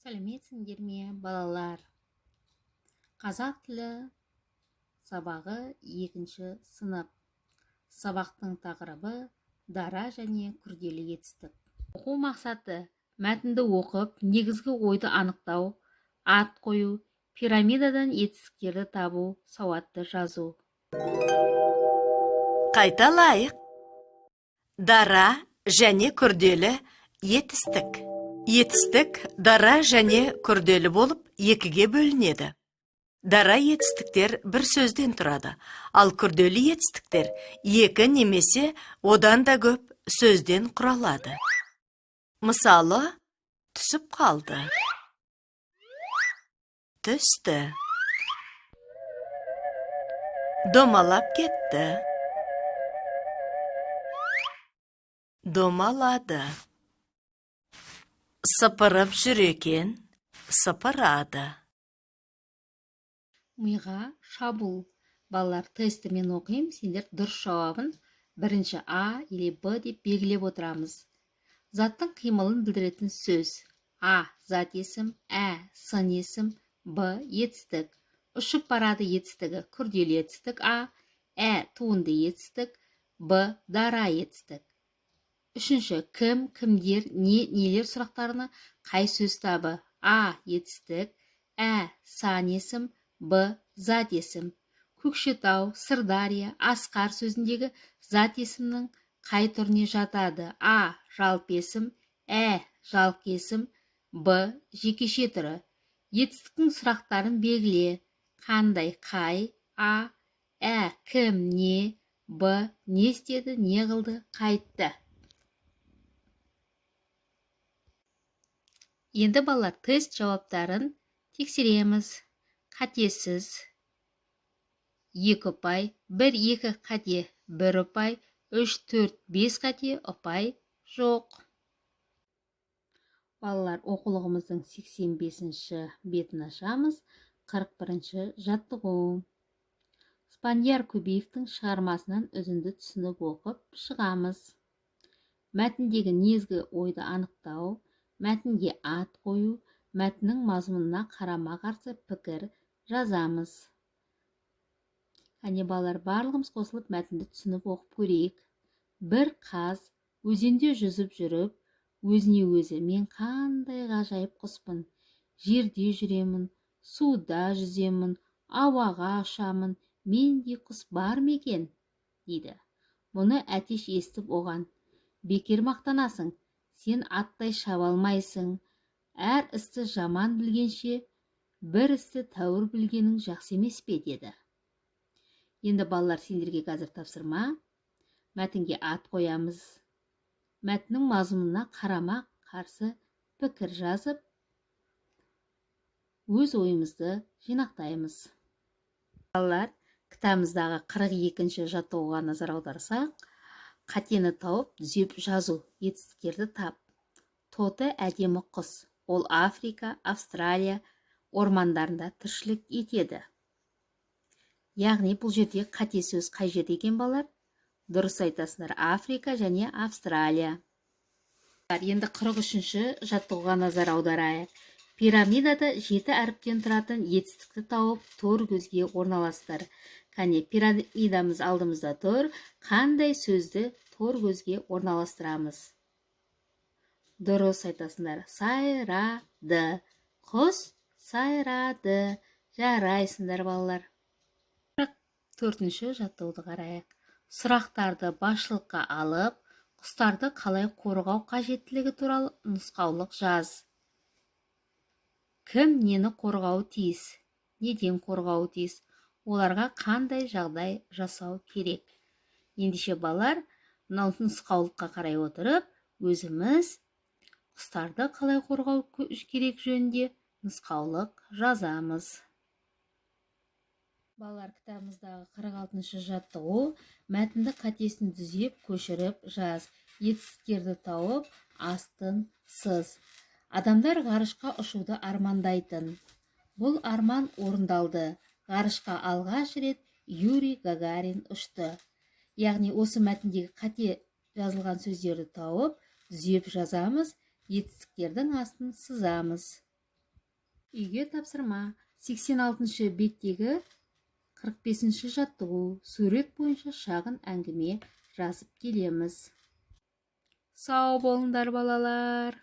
Сәлеметсіңдер ме, балалар? Қазақ тілі сабағы 2-ші сынып. Сабақтың тақырыбы дара және күрделі етістік. Оқу мақсаты мәтінді оқып, негізгі ойды анықтау, ат қою, пирамидадан етістіктерді табу, сауатты жазу. Қайталайық. Дара және күрделі етістік. Етістік дара және күрделі болып екіге бөлінеді. Дара етістіктер бір сөзден тұрады, ал күрделі етістіктер екі немесе одан да көп сөзден құралады. Мысалы, түсіп қалды, түсті, домалап кетті, домалады, сыпырып жүр екен, сыпырады. Миға шабуыл. Балалар, тесті мен оқимын, сендер дұрыс жауабын бірінші А или Б деп белгілеп отырамыз. Заттың қимылын білдіретін сөз. А. Зат есім, сын есім, Б. Етістік. Ұшып барады етістігі, күрделі етістік А. Туынды етістік, Б. Дара етістік. Үшінші, кім, кімдер, нелер сұрақтарына қай сөз табы? А. Етістік, сан есім, Б. Зат есім. Көкшетау, Сырдария, Асқар сөзіндегі зат есімнің қай түріне жатады? А. Жалпы есім, жалқы есім, Б. Жекеше түрі. Етістіктің сұрақтарын белгіле. Қандай, қай? А. Кім, не? Б. Не істеді, не қылды, қайтты. Енді балалар, тест жауаптарын тексереміз. Қатесіз 2 ұпай, 1-2 қате 1 ұпай, 3-4 5 қате ұпай жоқ. Балалар, оқулығымыздың 85-ші бетін ашамыз. 41-ші жаттығу. Спандияр Көбеевтің шығармасынан үзінді түсініп оқып шығамыз. Мәтіндегі негізгі ойды анықтау, мәтінге ат қою, мәтіннің мазмұнына қарама-қарсы пікір жазамыз. Әне балалар, барлығымыз қосылып мәтінді түсініп оқып көрейік. Бір қаз өзенде жүзіп жүріп, өзіне өзі: мен қандай ғажайып құспын, жерде жүремін, суда жүземін, ауаға ұшамын, мендей құс бар ма екен, дейді. Мұны әтеш естіп оған: бекер мақтанасың, сен аттай шаба алмайсың, әр істі жаман білгенше, бір істі тәуір білгенің жақсы емес пе, деді. Енді балалар, сендерге қазір тапсырма. Мәтінге ат қоямыз. Мәтіннің мазмұнына қарама-қарсы пікір жазып, өз ойымызды жинақтаймыз. Балалар, кітабымыздағы 42-ші жаттығуға назар аударсақ, қатені тауып, түзеп жазу, етістіктерді тап. Тоты әдемі құс. Ол Африка, Австралия ормандарында тіршілік етеді. Яғни бұл жерде қате сөз қай жерде екен, балалар? Дұрыс айтасыңдар, Африка және Австралия. Енді 43-ші жаттығуға назар аударайық. Пирамидада 7 әріптен тұратын етістікті тауып, тор көзге орналастыр. Кәне, пирамидамыз алдымызда тұр. Қандай сөзді тор көзге орналастырамыз? Дұрыс айтасыңдар, сайрады. Құс сайрады. Жарайсыңдар, балалар. 44-ші жаттығуды қарайық. Сұрақтарды басшылыққа алып, құстарды қалай қорғау қажеттілігі туралы нұсқаулық жаз. Кім нені қорғауы тиіс? Неден қорғауы тиіс? Оларға қандай жағдай жасау керек? Ендеше балалар, мынау нұсқаулыққа қарай отырып, өзіміз құстарды қалай қорғау керек жөнінде нұсқаулық жазамыз. Балалар, кітабымыздағы 46-ші жаттығу. Мәтінді қатесін түзеп, көшіріп жаз. Етістіктерді тауып, астын сыз. Адамдар ғарышқа ұшуды армандайтын. Бұл арман орындалды. Ғарышқа алғаш рет Юрий Гагарин ұшты. Яғни осы мәтіндегі қате жазылған сөздерді тауып, түзеп жазамыз, етістіктердің астын сызамыз. Үйге тапсырма 86 беттегі 45 жаттығу сурет бойынша шағын әңгіме жазып келеміз. Сау болыңдар балалар.